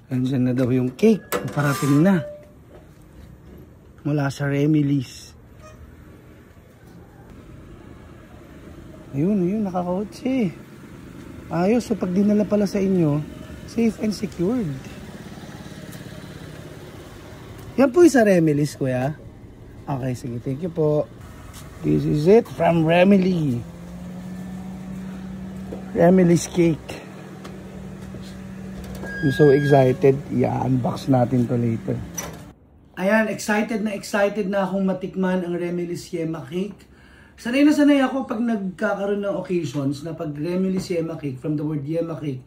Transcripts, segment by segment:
Andyan na daw yung cake. Parating na. Mula sa Remilys. Ayun, nakakotse. Ayos, so pag dinala pala sa inyo, safe and secured. Yan po yung sa Remilys, kuya. Okay, sige, thank you po. This is it from Remily. Remilys cake. I'm so excited. I-unbox natin to later. Ayan, excited na akong matikman ang Remilys Yema Cake. Sanay na sanay ako pag nagkakaroon ng occasions na pag Remilys Yema Cake, from the word Yema Cake,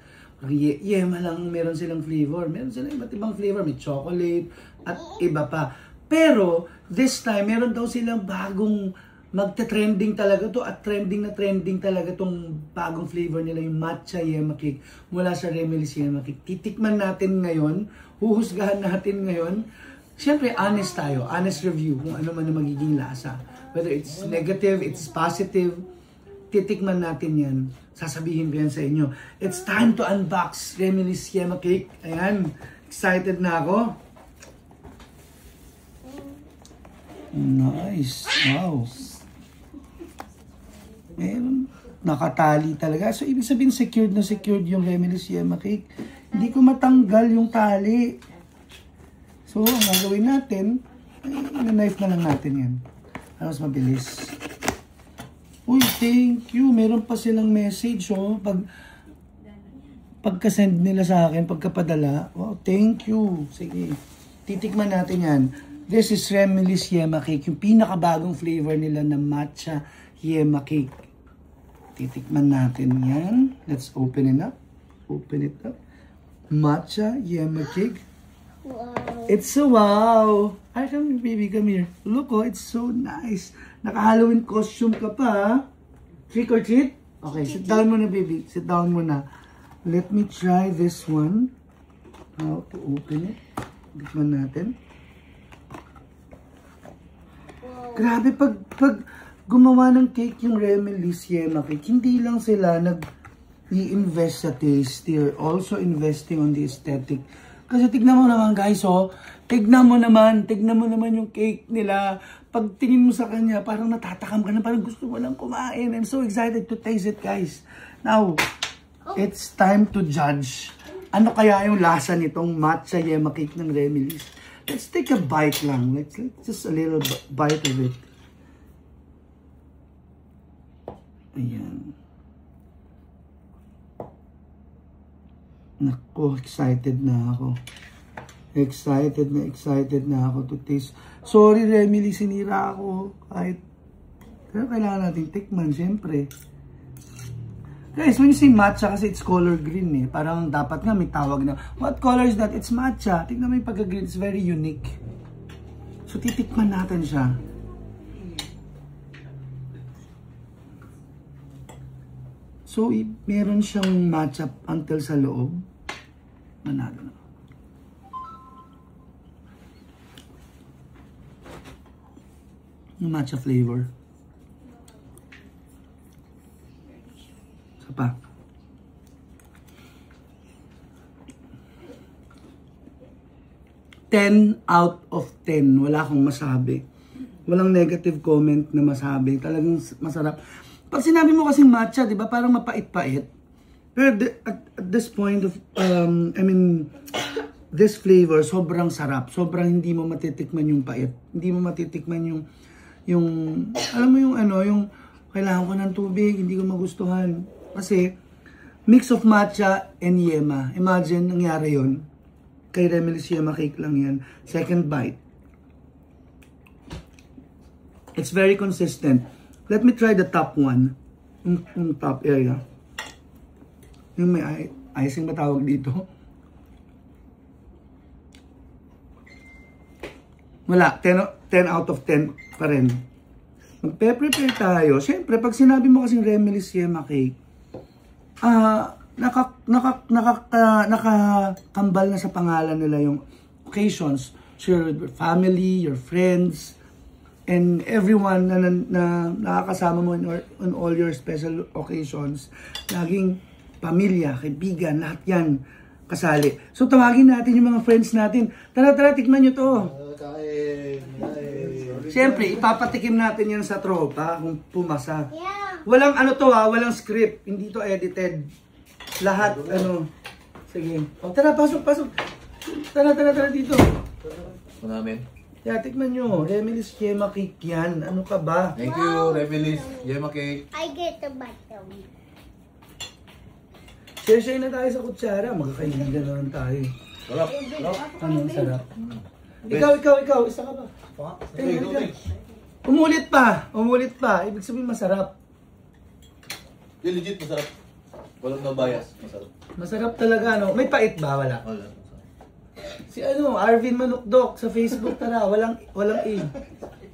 Yema lang meron silang flavor. Meron silang iba't ibang flavor. May chocolate at iba pa. Pero, this time, meron daw silang bagong magte-trending talaga to at trending na trending talaga tong bagong flavor nila, yung matcha Yema Cake mula sa Remilys Yema Cake. Titikman natin ngayon, huhusgahan natin ngayon. Siyempre, honest tayo, honest review kung ano man ang magiging lasa. Whether it's negative, it's positive, titikman natin yan. Sasabihin ko yan sa inyo. It's time to unbox Remilys Yema Cake. Ayan, excited na ako. Nice. Wow. Meron. Nakatali talaga. So, ibig sabihin, secured na secured yung Remilys Yema Cake. Hindi ko matanggal yung tali. So, ang gagawin natin, ay, knife na lang natin yan. Mas mabilis. Uy, thank you. Meron pa silang message, oh. Pagka-send nila sa akin, pagkapadala. Wow, thank you. Sige. Titikman natin yan. This is Remilys Yema Cake. Yung pinakabagong flavor nila na matcha Yema Cake. Titikman natin yan. Let's open it up. Open it up. Matcha Yema Cake. Wow. It's so wow. Ay, come baby, come here. Look, oh, it's so nice. Naka-Halloween costume ka pa. Trick or treat? Okay, sit down muna, baby. Sit down muna. Let me try this one. How to open it. Tikman natin. Wow. Grabe, pag gumawa ng cake yung Remilys Yema Cake, hindi lang sila nag-i-invest sa taste. They're also investing on the aesthetic. Kasi tignan mo naman guys, oh. Tignan mo naman yung cake nila. Pag tingin mo sa kanya, parang natatakam ka na, parang gusto mo lang kumain. I'm so excited to taste it, guys. Now, it's time to judge. Ano kaya yung lasa nitong matcha Yema Cake ng Remilys? Let's take a bite lang. Let's just a little bite of it. Ayan. Nako, excited na ako. Excited na ako to taste. Sorry, Remilys, sinira ako. Pero kailangan natin tikman, syempre. Guys, when you say matcha, kasi it's color green eh. Parang dapat nga may tawag na, what color is that? It's matcha. Tignan mo yung pagka-green. It's very unique. So, titikman natin siya. So, meron siyang matcha until sa loob. Manalo na. Yung matcha flavor. Isa pa. Ten out of 10. Wala akong masabi. Walang negative comment na masabi. Talagang masarap. Pag sinabi mo kasing matcha, di ba, parang mapait-pait. Pero at this point of, this flavor, sobrang sarap. Sobrang hindi mo matitikman yung pait. Hindi mo matitikman yung alam mo yung yung kailangan ko ng tubig, hindi ko magustuhan. Kasi, mix of matcha and yema. Imagine, nangyari yun. Kay Remilys Yema Cake lang yan. Second bite. It's very consistent. Let me try the top one. Yung top area. Yung may icing ba tawag dito? Wala. 10 out of 10 pa rin. Magpe-prepare tayo. Siyempre, pag sinabi mo kasing Remilys Yema Cake, nakakambal na sa pangalan nila yung occasions. So your family, your friends, and everyone na nakakasama mo on all your special occasions. Laging pamilya, kaibigan, lahat yan. kasali. So tawagin natin yung mga friends natin. Tara, tikman nyo to. Siyempre, ipapatikim natin yan sa tropa kung pumasa. Walang ano to walang script. Hindi to edited. Lahat, Sige. O, tara, pasok. Tara dito. Namin. Tikman nyo. Remilis Yema Cake yan. Ano ka ba? Thank you, Remilis Yema Cake. I get the bottom. Share na tayo sa kutsara. Magkakaibigan na lang tayo. Sarap. Ano, sarap. Ikaw. Isa ka ba? Umulit pa. Ibig sabihin masarap. Yung legit masarap. Walang no bias. Masarap. Masarap talaga, no? May pait ba? Wala. Wala. Si Arvin Manukdok sa Facebook, tara. Walang A.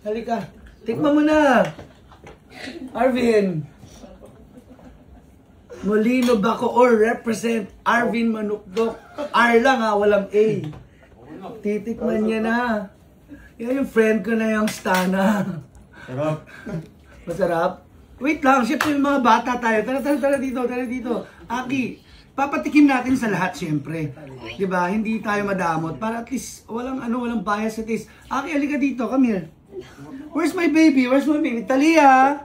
Halika. Tikman mo na. Arvin. Molino Bacoor represent Arvin Manukdok. R lang walang A. Titikman niya na. Yan yung friend ko na yung Stana. Sarap. Masarap? Wait lang, syempre yung mga bata tayo. Tara dito. Aki, papatikim natin sa lahat syempre. 'Di ba? Hindi tayo madamot para at least walang bias at least. Aki, halika dito, come here. Where's my baby? Talia?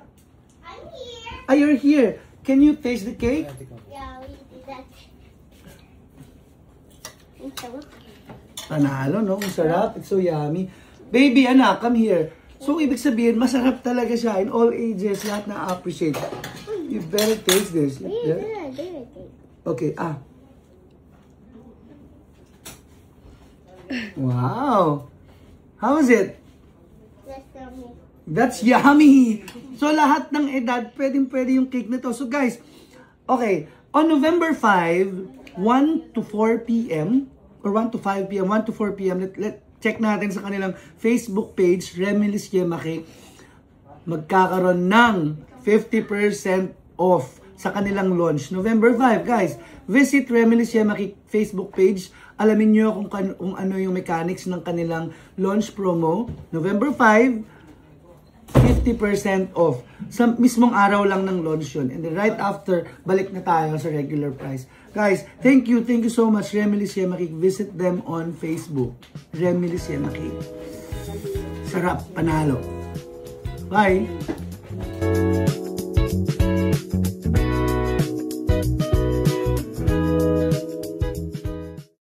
I'm here. You're here. Can you taste the cake? Yeah, we did that. Panalo, no? Ang sarap. It's so yummy. Baby, anak, come here. So, ibig sabihin, masarap talaga siya in all ages. Lahat na-appreciate. You better taste this. Yeah? Okay, Wow! How is it? That's yummy! So, lahat ng edad, pwede yung cake na to. So, guys, okay, on November 5, 1 to 4 p.m., or 1 to 5 p.m., 1 to 4 p.m., let check natin sa kanilang Facebook page, Remilis Yema Cake. Magkakaroon ng 50% off sa kanilang launch. November 5, guys. Visit Remilis Yema Cake Facebook page. Alamin nyo kung ano yung mechanics ng kanilang launch promo. November 5, 50% off. Sa mismong araw lang ng launch yun. And then right after, balik na tayo sa regular price. Guys, thank you so much, Remilis Yema Cake. Visit them on Facebook. Remilis Yema Cake. Sarap, panalo. Bye!